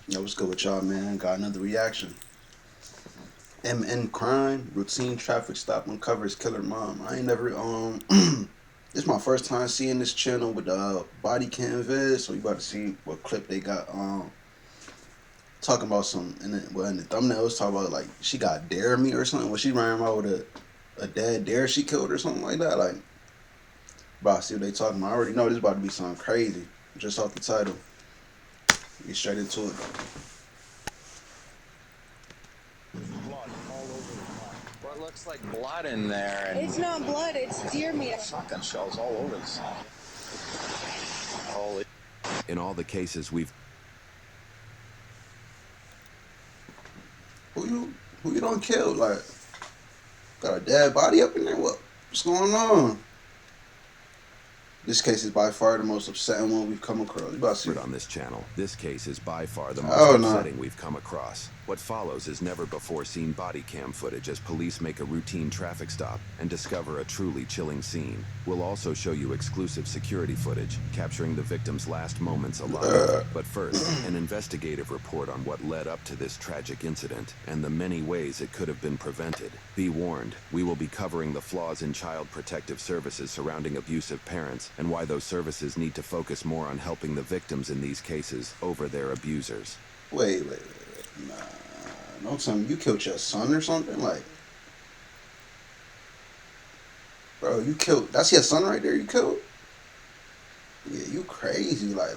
Yo, what's good with y'all, man? Got another reaction. MN crime, routine traffic stop uncovers killer mom. I ain't never this is my first time seeing this channel with body cam vid, so you about to see what clip they got talking about some in the thumbnail was talking about like she got dare me or something. Was she running around with a dead dare she killed or something like that? Like about to see what they talking about. I already know this about to be something crazy. Just off the title. Get straight into it. Blood all over the car. What looks like blood in there? And It's not blood, it's deer meat. shotgun shells all over the side. Holy. In all the cases we've Who you don't kill? Like got a dead body up in there? What's going on? This case is by far the most upsetting one we've come across. You about to see? on this channel, this case is by far the most Oh no. upsetting we've come across. What follows is never before seen body cam footage as police make a routine traffic stop and discover a truly chilling scene. We'll also show you exclusive security footage capturing the victim's last moments alive. But first, an investigative report on what led up to this tragic incident and the many ways it could have been prevented. Be warned, we will be covering the flaws in child protective services surrounding abusive parents and why those services need to focus more on helping the victims in these cases over their abusers. Wait. Nah. Don't tell me you killed your son or something. Like, bro, you killed. That's your son right there. You killed. Yeah, you crazy. Like,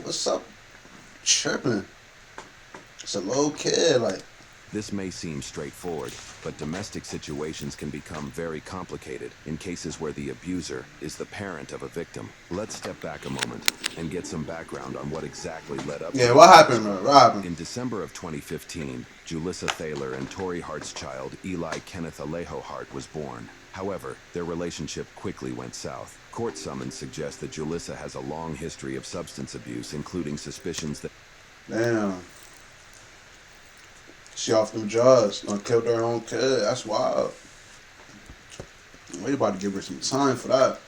what's up? Tripping. It's a little kid. Like, This may seem straightforward, but domestic situations can become very complicated in cases where the abuser is the parent of a victim. Let's step back a moment and get some background on what exactly led up to yeah, this. what happened, bro? What happened? In December of 2015, Julissa Thaler and Tori Hart's child, Eli Kenneth Alejo Hart, was born. However, their relationship quickly went south. Court summons suggest that Julissa has a long history of substance abuse, including suspicions that Damn. She off them drugs. Done killed her own kid. That's wild. We about to give her some time for that.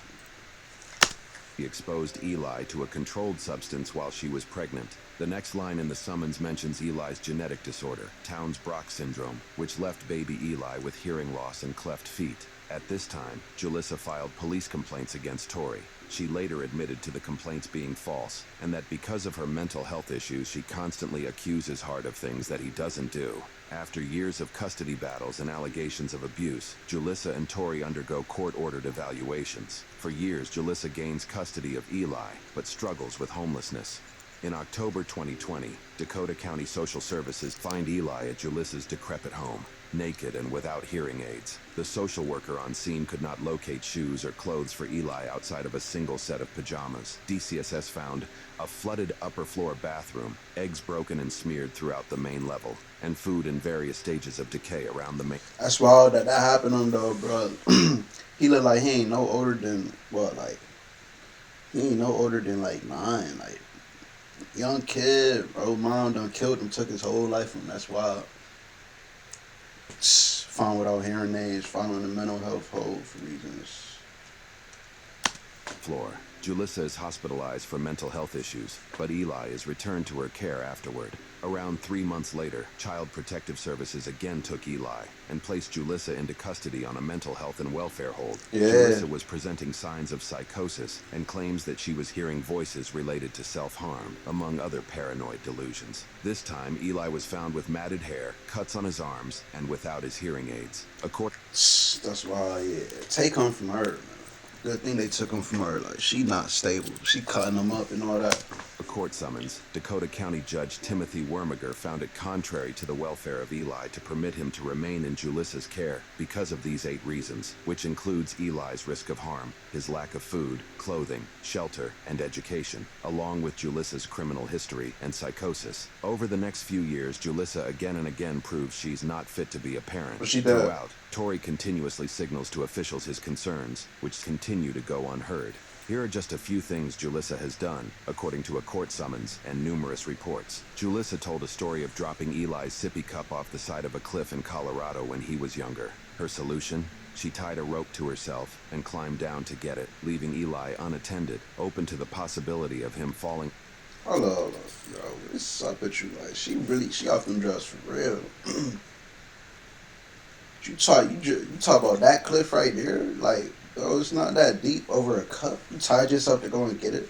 he exposed Eli to a controlled substance while she was pregnant. The next line in the summons mentions Eli's genetic disorder, Townes-Brock syndrome, which left baby Eli with hearing loss and cleft feet. At this time, Julissa filed police complaints against Tori. She later admitted to the complaints being false, and that because of her mental health issues, she constantly accuses Hart of things that he doesn't do. After years of custody battles and allegations of abuse, Julissa and Tori undergo court-ordered evaluations. For years, Julissa gains custody of Eli, but struggles with homelessness. In October 2020, Dakota County Social Services find Eli at Julissa's decrepit home, naked and without hearing aids. The social worker on scene could not locate shoes or clothes for Eli outside of a single set of pajamas. DCSS found a flooded upper floor bathroom, eggs broken and smeared throughout the main level, and food in various stages of decay around the main. That's wild that happened to him though, bro. He look like he ain't no older than what, like he ain't no older than like 9, like young kid, bro. Mom done killed him, took his whole life from him. That's wild. Found without hearing aids, found in the mental health hole for reasons. Floor. Julissa is hospitalized for mental health issues, but Eli is returned to her care afterward. Around 3 months later, Child Protective Services again took Eli and placed Julissa into custody on a mental health and welfare hold. Yeah. Julissa was presenting signs of psychosis and claims that she was hearing voices related to self-harm, among other paranoid delusions. This time, Eli was found with matted hair, cuts on his arms, and without his hearing aids. That's why, yeah. Take him from her, man. Good thing they took him from her. Like, she not stable. She cutting him up and all that. A court summons, Dakota County Judge Timothy Wormiger found it contrary to the welfare of Eli to permit him to remain in Julissa's care because of these 8 reasons, which includes Eli's risk of harm, his lack of food, clothing, shelter, and education, along with Julissa's criminal history and psychosis. Over the next few years, Julissa again and again proves she's not fit to be a parent. But she does. Throughout, Tori continuously signals to officials his concerns, which continue to go unheard. Here are just a few things Julissa has done, according to a court summons and numerous reports. Julissa told a story of dropping Eli's sippy cup off the side of a cliff in Colorado when he was younger. Her solution? She tied a rope to herself and climbed down to get it, leaving Eli unattended, open to the possibility of him falling. Hold up, bro. What's up with you? Like, she off them drugs for real. You talk about that cliff right there. Like, bro, it's not that deep over a cup. You tied yourself to go and get it.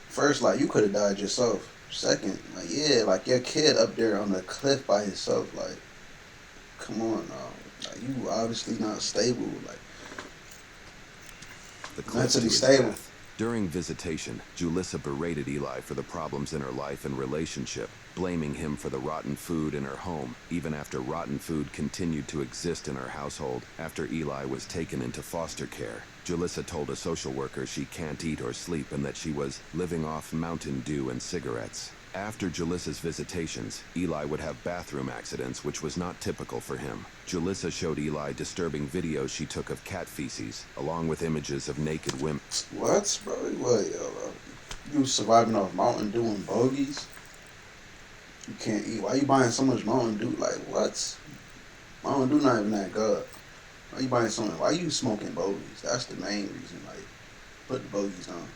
First, like, you could have died yourself. Second, like, yeah, like your kid up there on the cliff by himself. Like, come on now. Like, you obviously not stable. Like, The cliff to mentally his stable. death. During visitation, Julissa berated Eli for the problems in her life and relationship, blaming him for the rotten food in her home, even after rotten food continued to exist in her household after Eli was taken into foster care. Julissa told a social worker she can't eat or sleep and that she was living off Mountain Dew and cigarettes. After Julissa's visitations, Eli would have bathroom accidents, which was not typical for him. Julissa showed Eli disturbing videos she took of cat feces, along with images of naked women. What, bro? What, yo, bro? You surviving off Mountain Dew and bogeys? You can't eat. Why you buying so much Mountain Dew? Like, what? Mountain Dew not even that good. Why you buying something? Why you smoking bogeys? That's the main reason. Like, put the bogeys down.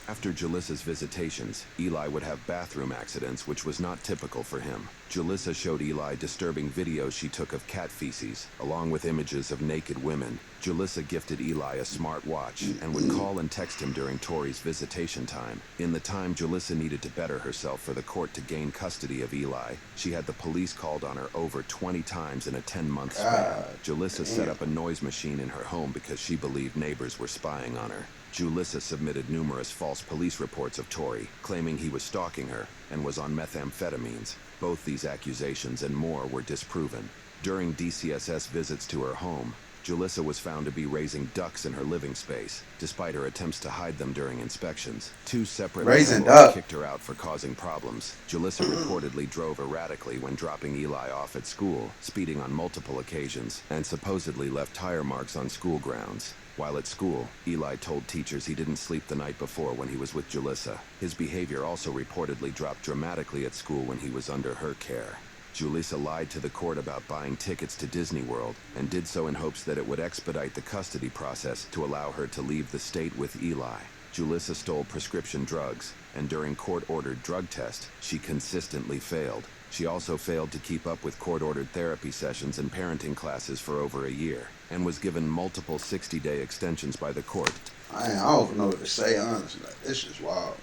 After Julissa's visitations, Eli would have bathroom accidents, which was not typical for him. Julissa showed Eli disturbing videos she took of cat feces, along with images of naked women. Julissa gifted Eli a smartwatch and would call and text him during Tori's visitation time. In the time Julissa needed to better herself for the court to gain custody of Eli, she had the police called on her over 20 times in a 10-month span. Julissa set up a noise machine in her home because she believed neighbors were spying on her. Julissa submitted numerous false police reports of Tori, claiming he was stalking her and was on methamphetamines. Both these accusations and more were disproven. During DCSS visits to her home, Julissa was found to be raising ducks in her living space, despite her attempts to hide them during inspections. Two separate Raising landlords duck. kicked her out for causing problems. Julissa reportedly drove erratically when dropping Eli off at school, speeding on multiple occasions, and supposedly left tire marks on school grounds. While at school, Eli told teachers he didn't sleep the night before when he was with Julissa. His behavior also reportedly dropped dramatically at school when he was under her care. Julissa lied to the court about buying tickets to Disney World and did so in hopes that it would expedite the custody process to allow her to leave the state with Eli. Julissa stole prescription drugs, and during court-ordered drug tests, she consistently failed. She also failed to keep up with court-ordered therapy sessions and parenting classes for over a year, and was given multiple 60-day extensions by the court. I don't even know what to say, honestly. Like, this is wild.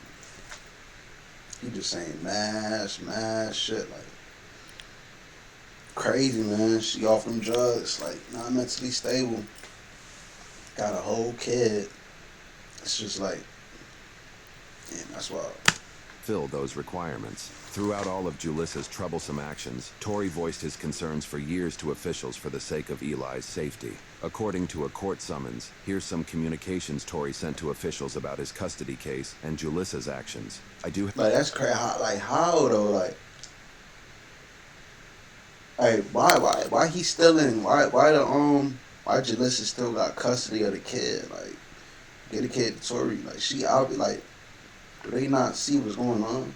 You just saying mass shit. Like, crazy, man. She off them drugs. Like, not mentally stable. Got a whole kid. It's just like, damn, that's wild. Fill those requirements. Throughout all of Julissa's troublesome actions, Tori voiced his concerns for years to officials for the sake of Eli's safety. According to a court summons, here's some communications Tori sent to officials about his custody case and Julissa's actions. Like, that's crazy. Like, how though? Like, hey, why he still in? Why Jalissa still got custody of the kid? Like, get the kid to Tori. Like, she out. Like, do they not see what's going on?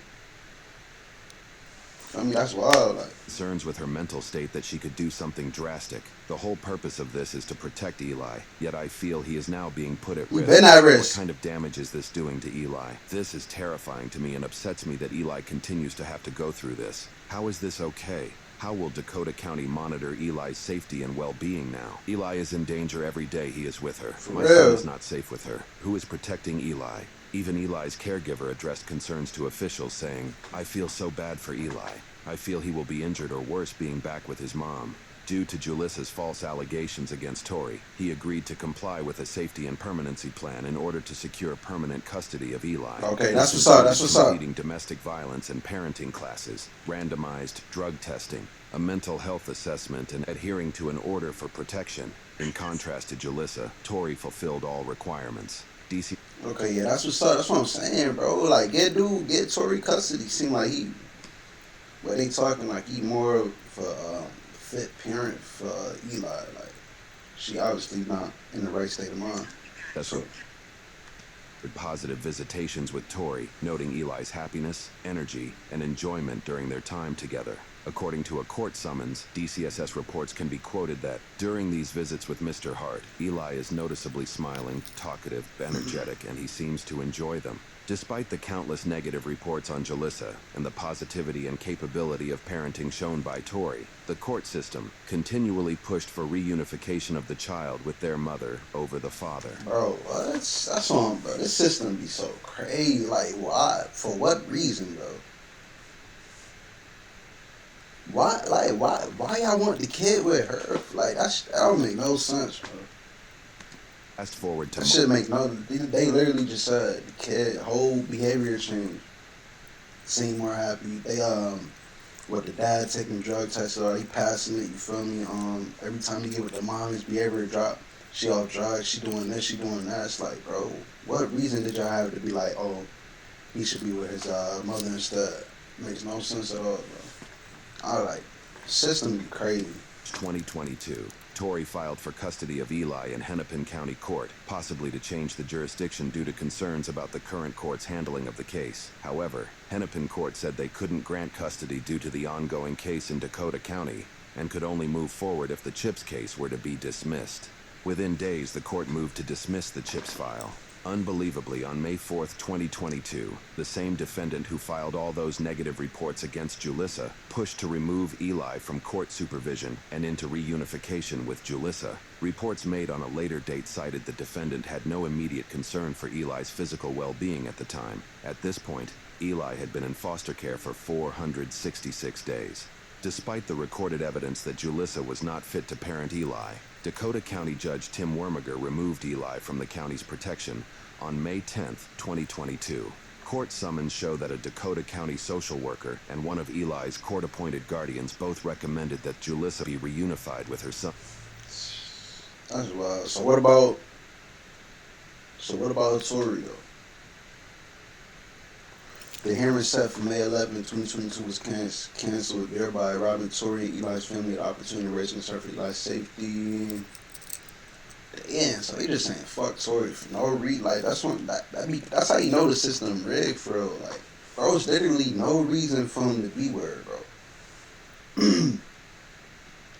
I mean, that's wild. Like, Concerns with her mental state that she could do something drastic. The whole purpose of this is to protect Eli, yet I feel he is now being put at risk. been at risk. What kind of damage is this doing to Eli? This is terrifying to me and upsets me that Eli continues to have to go through this. How is this okay? How will Dakota County monitor Eli's safety and well-being now? Eli is in danger every day he is with her. My real. son is not safe with her. Who is protecting Eli? Even Eli's caregiver addressed concerns to officials, saying, "I feel so bad for Eli. I feel he will be injured or worse being back with his mom." Due to Julissa's false allegations against Tori, he agreed to comply with a safety and permanency plan in order to secure permanent custody of Eli. Okay, This that's what's up, that's includes what's up. completing domestic violence and parenting classes, randomized drug testing, a mental health assessment, and adhering to an order for protection. In contrast to Julissa, Tori fulfilled all requirements. DC okay, yeah, that's what's up. That's what I'm saying, bro. Like, get Tori custody. Seem like what they talking like he more of a fit parent for Eli. Like, she obviously not in the right state of mind. That's So, positive visitations with Tori, noting Eli's happiness, energy, and enjoyment during their time together. According to a court summons, DCSS reports can be quoted that, during these visits with Mr. Hart, Eli is noticeably smiling, talkative, energetic, and he seems to enjoy them. Despite the countless negative reports on Julissa and the positivity and capability of parenting shown by Tori, the court system continually pushed for reunification of the child with their mother over the father. Bro, what? That's on, bro. This system be so crazy. Like, why? For what reason, bro? Why? Like, why y'all want the kid with her? Like, that don't make no sense, bro. Fast forward to That shit make no. They literally just said the kid whole behavior change. Seem more happy. They with the dad taking drug tests or he passing it. You feel me? Every time he get with the mom, his behavior drop. She off drugs. She doing this. She doing that. It's like, bro, what reason did y'all have to be like, oh, he should be with his mother instead? Makes no sense at all, bro. I like system be crazy. 2022, Tori filed for custody of Eli in Hennepin County Court, possibly to change the jurisdiction due to concerns about the current court's handling of the case. However, Hennepin Court said they couldn't grant custody due to the ongoing case in Dakota County and could only move forward if the Chips case were to be dismissed. Within days, the court moved to dismiss the Chips file. Unbelievably, on May 4th, 2022, the same defendant who filed all those negative reports against Julissa pushed to remove Eli from court supervision and into reunification with Julissa. Reports made on a later date cited the defendant had no immediate concern for Eli's physical well-being at the time. At this point, Eli had been in foster care for 466 days. Despite the recorded evidence that Julissa was not fit to parent Eli, Dakota County Judge Tim Wormiger removed Eli from the county's protection on May 10, 2022. Court summons show that a Dakota County social worker and one of Eli's court-appointed guardians both recommended that Julissa be reunified with her son. That's wild. So what about Tori, though? The hearing set for May 11, 2022 was canceled, thereby robbing Tori and Eli's family the opportunity to raise concern for Eli's safety. Yeah, so they just saying fuck Tori for no reason. Like that's that's how you know the system rigged, for real. Like, bro, it's literally no reason for him to be where, bro.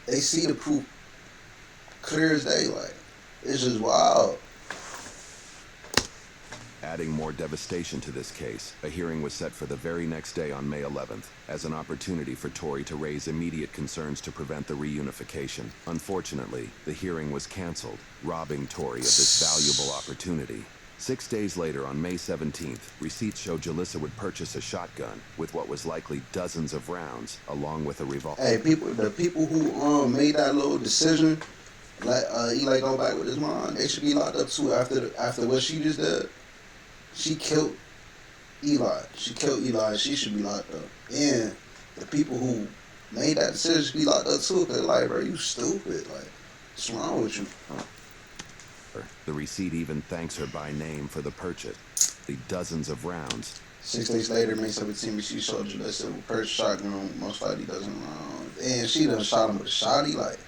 They see the proof clear as day. Like, it's just wild. Adding more devastation to this case, a hearing was set for the very next day on May 11th, as an opportunity for Tori to raise immediate concerns to prevent the reunification. Unfortunately, the hearing was canceled, robbing Tori of this valuable opportunity. 6 days later, on May 17th, receipts show Julissa would purchase a shotgun with what was likely dozens of rounds, along with a revolver. Hey, the people who made that little decision, let Eli go back with his mom, they should be locked up too after what she just did. She killed Eli. She should be locked up. And the people who made that decision should be locked up too. Cause like, bro, you stupid. Like, what's wrong with you? The receipt even thanks her by name for the purchase. The dozens of rounds. 6 days later, May 17th, she showed Julissa with purchase shotgun, most likely dozen rounds. And she done shot him with a shotty, like.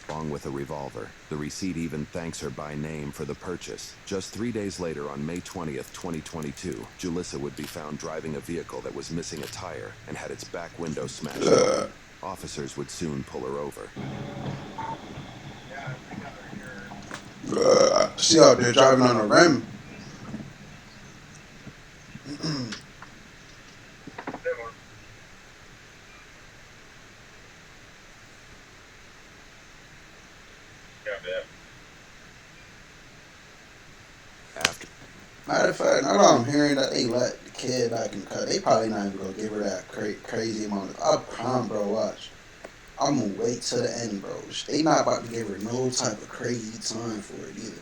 Along with a revolver. The receipt even thanks her by name for the purchase. Just 3 days later, on May 20th, 2022, Julissa would be found driving a vehicle that was missing a tire and had its back window smashed open. Officers would soon pull her over. She out there driving on a rim. Matter of fact, now that I'm hearing that they let the kid back in the cut, they probably not even gonna give her that crazy amount of. I promise, bro. Watch. I'm gonna wait till the end, bro. They not about to give her no type of crazy time for it either,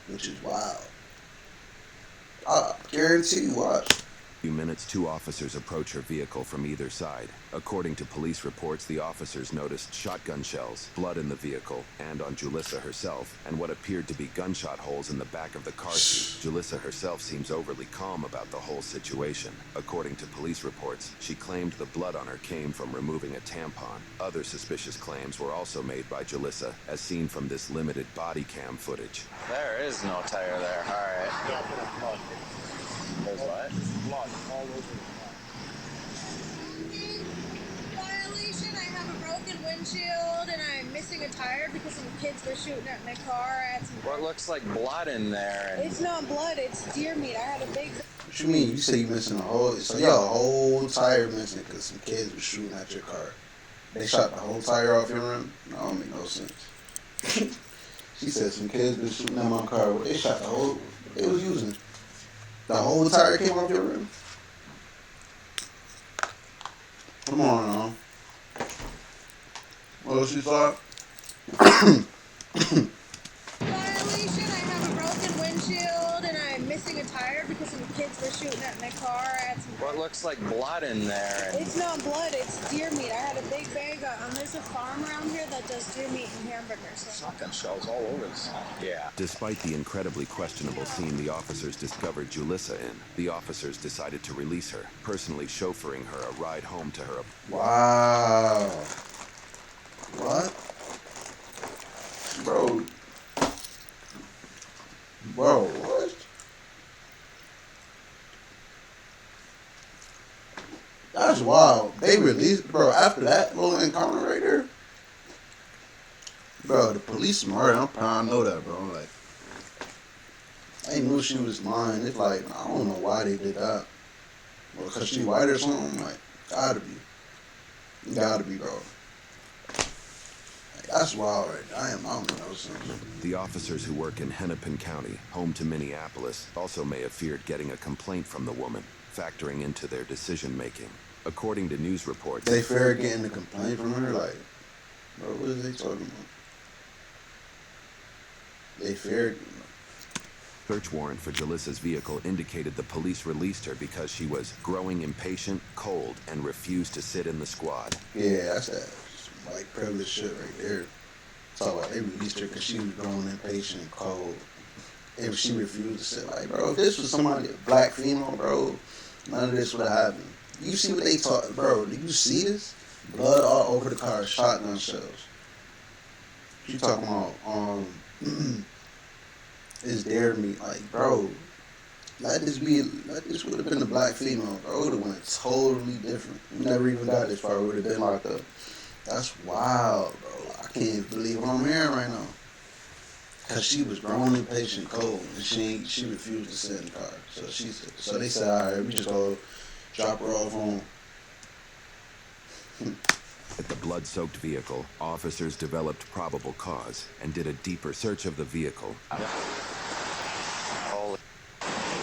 which is wild. I guarantee you, watch. Few minutes, two officers approach her vehicle from either side. According to police reports, the officers noticed shotgun shells, blood in the vehicle, and on Julissa herself, and what appeared to be gunshot holes in the back of the car seat. Julissa herself seems overly calm about the whole situation. According to police reports, she claimed the blood on her came from removing a tampon. Other suspicious claims were also made by Julissa, as seen from this limited body cam footage. There is no tire there. All right. Yeah, but I'm blood. There's what? Blood all over the Violation. I have a broken windshield and I'm missing a tire because some kids were shooting at my car. I had some. What looks like blood in there? And It's not blood. It's deer meat. I had a big. What you mean? You say you missing a whole? So your whole tire missing because some kids were shooting at your car. They shot the whole tire off your rim? No, that don't make no sense. She said some kids been shooting at my car. They shot the whole. They was using. The whole tire came off your rim? Come on now. What else you thought? Violation. I have a broken windshield and I'm missing a tire because some kids were shooting at my car. I had some. what looks like blood in there? And It's not blood. It's deer meat. I had a big bag. There's a farm around here that does deer meat and hamburgers. So. shotgun shells all over the side. yeah. Despite the incredibly questionable scene the officers discovered Julissa in, the officers decided to release her, personally chauffeuring her a ride home to her. Wow. What? Bro. Bro, what? That's wild. They released, bro, after that little encounter right there. Bro, the police smart. I'm proud to know that, bro. Like, I knew she was lying. It's like, I don't know why they did that. Well, because she white or something? Like, gotta be. Gotta be, bro. Like, that's wild right there. I don't know no sense. The officers who work in Hennepin County, home to Minneapolis, also may have feared getting a complaint from the woman, factoring into their decision making. According to news reports, They fair getting a complaint from her? Like, bro, what are they talking about? They feared. search warrant for Julissa's vehicle indicated the police released her because she was growing impatient, cold, and refused to sit in the squad. Yeah, that's that white privilege shit right there. Talk about they released her because she was growing impatient and cold. And she refused to sit. Like, bro, if this was somebody, a black female, bro, none of this would have happened. You see what they talk, bro? Do you see this? Blood all over the car, shotgun shells. She talking about, is dare me, like, bro, let this would have been a black female, bro. It would have went totally different. We never even got this far. We would have been locked up. That's wild, bro. I can't believe what I'm hearing right now. Cause she was grown, impatient, cold, and she refused to sit in the car. So they said, all right, we just go drop her off home. At the blood-soaked vehicle, officers developed probable cause and did a deeper search of the vehicle. Holy.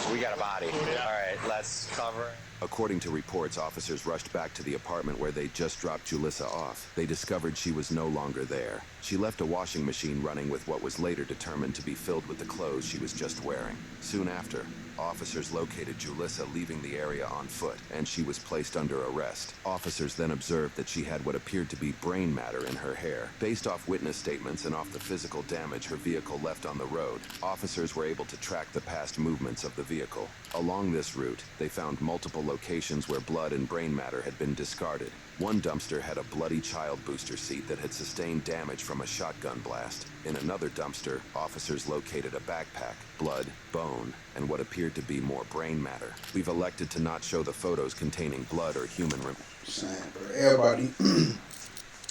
So we got a body. All right, let's cover. According to reports, officers rushed back to the apartment where they just dropped Julissa off. They discovered she was no longer there. She left a washing machine running with what was later determined to be filled with the clothes she was just wearing. Soon after, officers located Julissa leaving the area on foot, and she was placed under arrest. Officers then observed that she had what appeared to be brain matter in her hair. Based off witness statements and off the physical damage her vehicle left on the road, officers were able to track the past movements of the vehicle. Along this route, they found multiple locations where blood and brain matter had been discarded. One dumpster had a bloody child booster seat that had sustained damage from a shotgun blast. In another dumpster, officers located a backpack, blood, bone, and what appeared to be more brain matter. We've elected to not show the photos containing blood or human Saying, bro,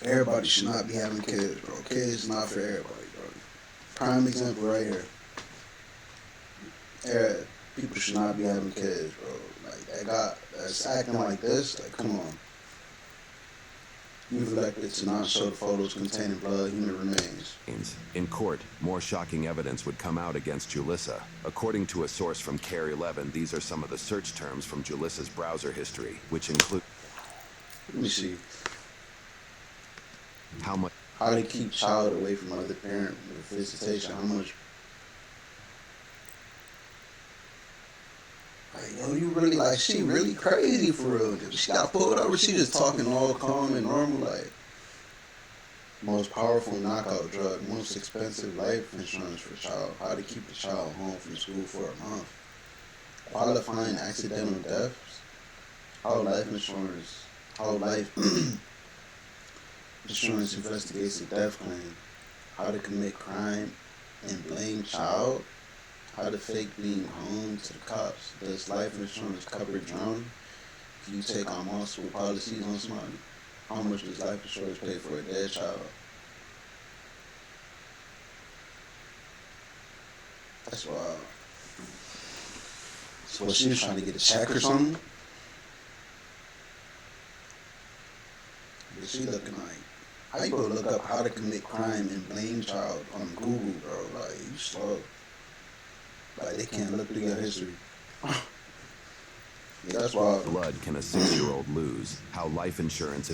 everybody should not be having kids, bro. Kids not for everybody, bro. Prime example right here. People should not be having kids, bro. Like that's acting like this. Like, come on. You've elected to not show the photos containing blood, human remains. In court, more shocking evidence would come out against Julissa. According to a source from CARE 11, these are some of the search terms from Julissa's browser history, which include Let me see. how How to keep child away from other parent with visitation. Like, yo, you really like she really crazy for real. She got pulled over. She just talking all calm and normal, like most powerful knockout drug, most expensive life insurance for child. How to keep the child home from school for a month. Qualifying accidental deaths. How life insurance. How life insurance investigates a death claim. How to commit crime and blame child. How to fake being home to the cops. Does life insurance cover drowning? If you take on multiple policies on somebody, how much does life insurance pay for a dead child? That's wild. So what, she was trying to get a check or something? But she looking like, how you gonna look up how to commit crime and blame child on Google, bro? Like, you slow. Like, they can't look through your history. Yeah, that's wild. Blood can a 6-year-old lose? How life insurance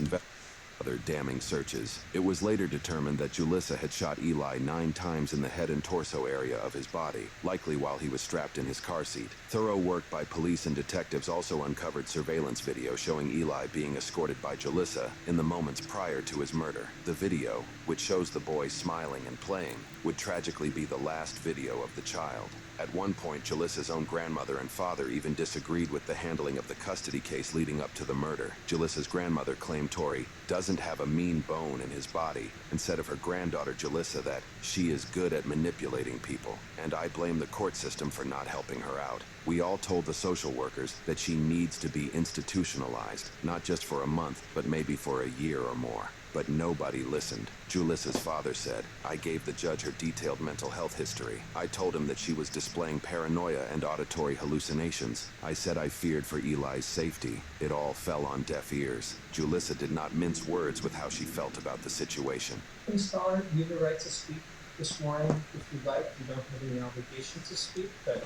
other damning searches. It was later determined that Julissa had shot Eli 9 times in the head and torso area of his body, likely while he was strapped in his car seat. Thorough work by police and detectives also uncovered surveillance video showing Eli being escorted by Julissa in the moments prior to his murder. The video, which shows the boy smiling and playing, would tragically be the last video of the child. At one point, Julissa's own grandmother and father even disagreed with the handling of the custody case leading up to the murder. Julissa's grandmother claimed Tori doesn't have a mean bone in his body, and said of her granddaughter Julissa that she is good at manipulating people, and I blame the court system for not helping her out. We all told the social workers that she needs to be institutionalized, not just for a month, but maybe for a year or more. But nobody listened. Julissa's father said, I gave the judge her detailed mental health history. I told him that she was displaying paranoia and auditory hallucinations. I said I feared for Eli's safety. It all fell on deaf ears. Julissa did not mince words with how she felt about the situation. Ms. Dollar, you have the right to speak this morning if you'd like. You don't have any obligation to speak, but...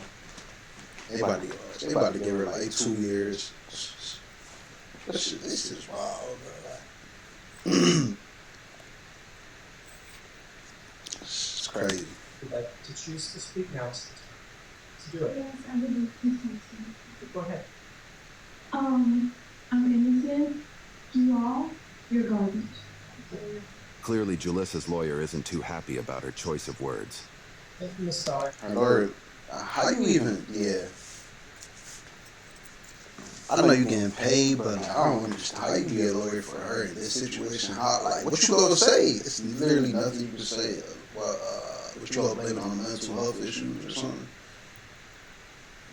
They about to give her like 2 years. This is wild, bro. It's crazy. If you'd like to choose to speak, now is the time to do it. Yes, I would like to say something. Go ahead. I'm innocent. You all, you're garbage. Clearly, Julissa's lawyer isn't too happy about her choice of words. Thank you, Ms. Dollar. Lord, how you even, I know you're getting paid, but I don't understand how you be a lawyer for her in this situation. How, like, what you gonna say? It's literally nothing you can say. What you gonna blame it on mental health issues or something?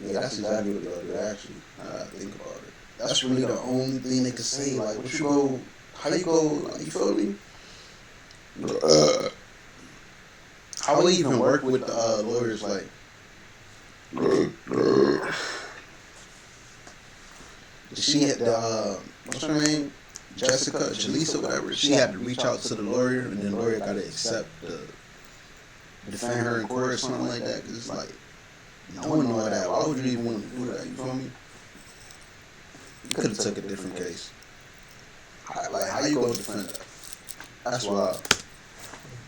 Yeah, that's exactly what they'll do, actually. Now that I think about it. That's really the only thing they can say. Like, what you go, how you go, like, you feel me? How they even work with lawyers, like, she had what's her name? Julissa, whatever. She had to reach out to the lawyer, and then the lawyer got to accept defend her in court or something like that. Cause it's like, no one know that. Why would you even want to do that? You feel me? You could have took a different case. How you gonna defend that? That's wild.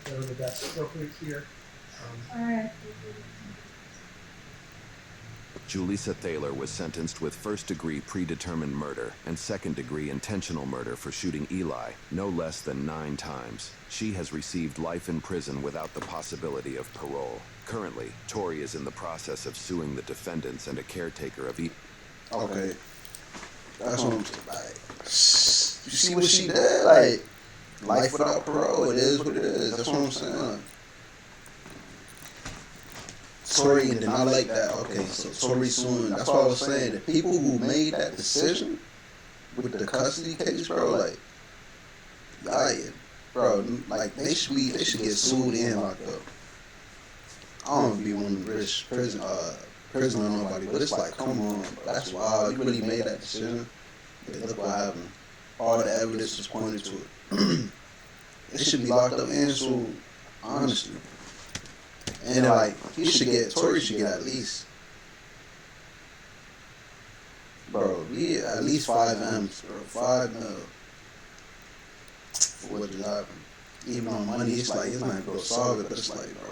Whatever that's appropriate here. Alright. Julissa Thaler was sentenced with first-degree predetermined murder and second-degree intentional murder for shooting Eli no less than 9 times. She has received life in prison without the possibility of parole. Currently, Tori is in the process of suing the defendants and a caretaker of Okay. That's what I'm saying. Like, you see what she did? Like, life without parole, it is what it is. That's what I'm saying. Tori did not like that. Okay, so Tori suing. That's what I was saying. The people who made that decision with the custody case, bro, like, they should get sued and locked up. I don't be one of the rich prison or nobody, but it's like, come on, bro, that's wild. You really made that decision. Yeah, look what happened. All the evidence was pointed to it. They should be locked up and sued, honestly. And then, like, Tori should get at least, bro, at least 5 M's, bro, 5 mil for what just happened. Even on money, it's not gonna solve it, but it's like, bro,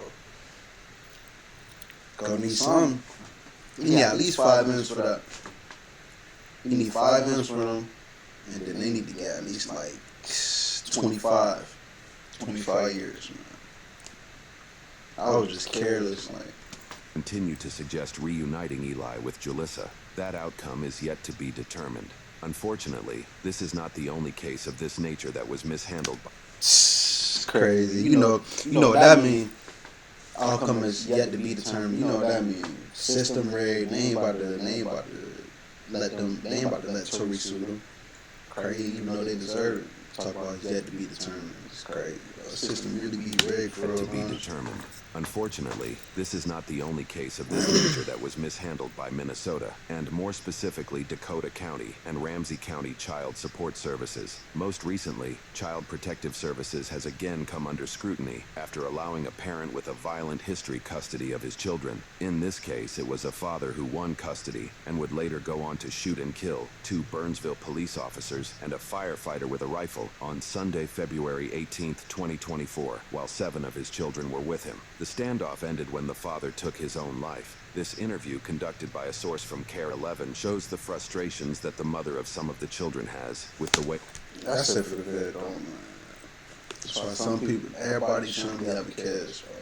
gonna need some. You need at least 5 M's for that. You need 5 M's for them, and then they need to get at least like 25 years, man. I was just careless, like. Continue to suggest reuniting Eli with Julissa. That outcome is yet to be determined. Unfortunately, this is not the only case of this nature that was mishandled by... It's crazy. You know what that means. Outcome is yet to be determined. You know what that means. System rigged. They ain't about to let Tory sue them. Crazy, even though they deserve it. Talk about it's yet to be determined. It's crazy. The system really be rigged for to be determined. Unfortunately, this is not the only case of this nature that was mishandled by Minnesota, and more specifically Dakota County and Ramsey County Child Support Services. Most recently, Child Protective Services has again come under scrutiny after allowing a parent with a violent history custody of his children. In this case, it was a father who won custody and would later go on to shoot and kill 2 Burnsville police officers and a firefighter with a rifle on Sunday, February 18, 2024, while 7 of his children were with him. The standoff ended when the father took his own life. This interview, conducted by a source from KARE 11, shows the frustrations that the mother of some of the children has with the way... That's it for the vid, though, man. That's why some people, everybody shouldn't be having kids, bro.